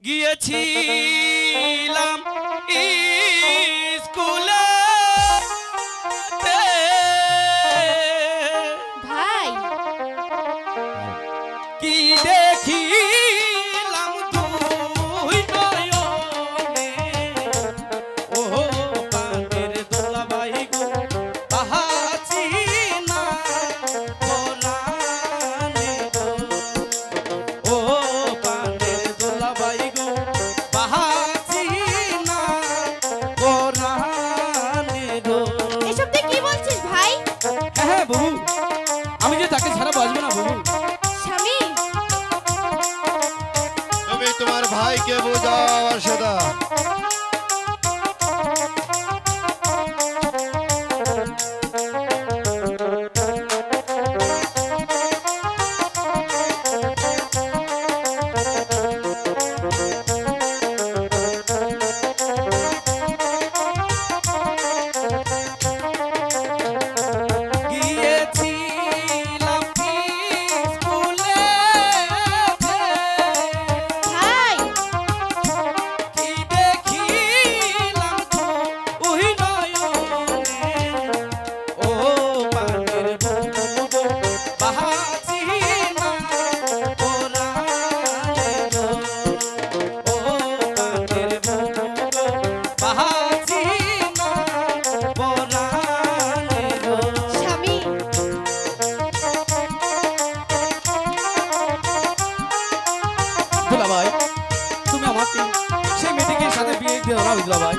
গিয়েছিলাম স্কুলে ভাই কি দেখিলাম দুই নয়নে ও পানের দোলাবাই গো তাহাছি না পরানে গো ও পানের দোলাবাই গো তাহাছি না পরানে গো। এসব তুই কি বলছিস ভাই? হ্যাঁ হ্যাঁ বাবু, আমি যে তাকে ছাড়া বাঁচবো না বাবু। স্বামী তুমি তোমার ভাইকে বোঝাও সেটা। গিয়েছিলাম স্কুলে ভাই কি দেখিলাম তুই নয়নে ও পানের বুবু বাহাচি না পরানে গো ও পানের বুবু বাহাচি না পরানে গো। স্বামী দুলাভাই, তুমি আমাকে সেই মেয়েটিকে সাথে বিয়ে দিয়ে দাও দুলাভাই।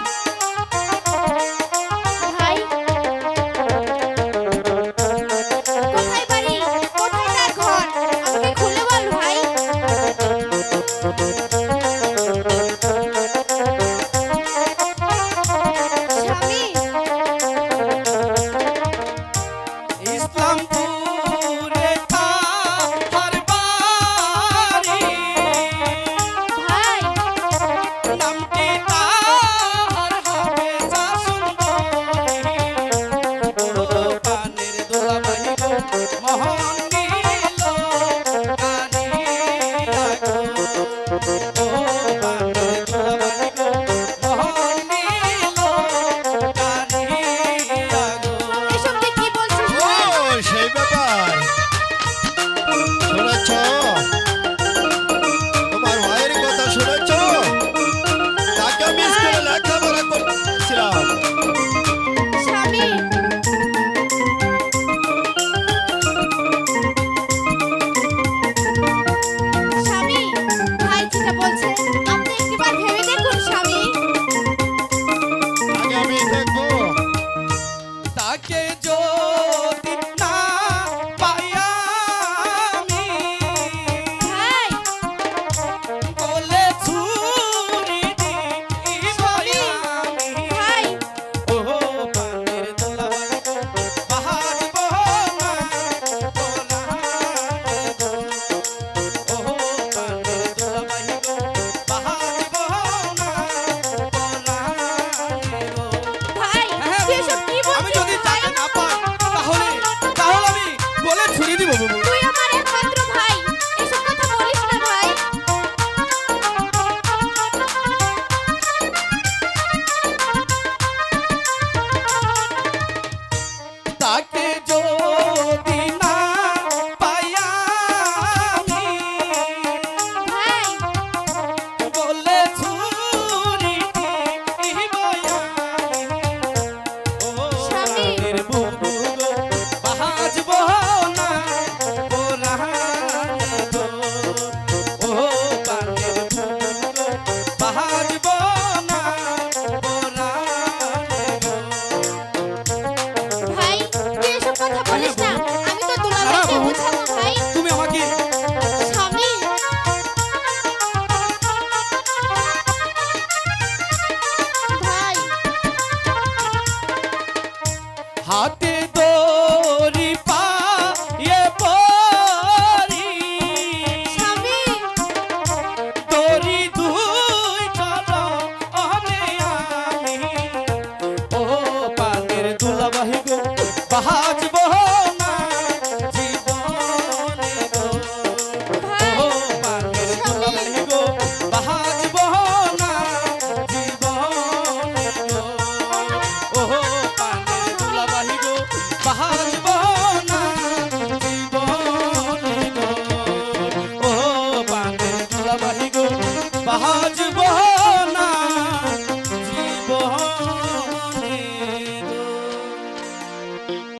ভাই কোথায় বাড়ি, কোথায় তার ঘর, আমাকে খুলে বল ভাই। স্বামী ইসলামপুরে তাহার বাড়ি, ভাই নামটি তাহার হাফেজা সুন্দরী ও পানের দোলাভাই গো মোহন নীল কানিয়া গো ও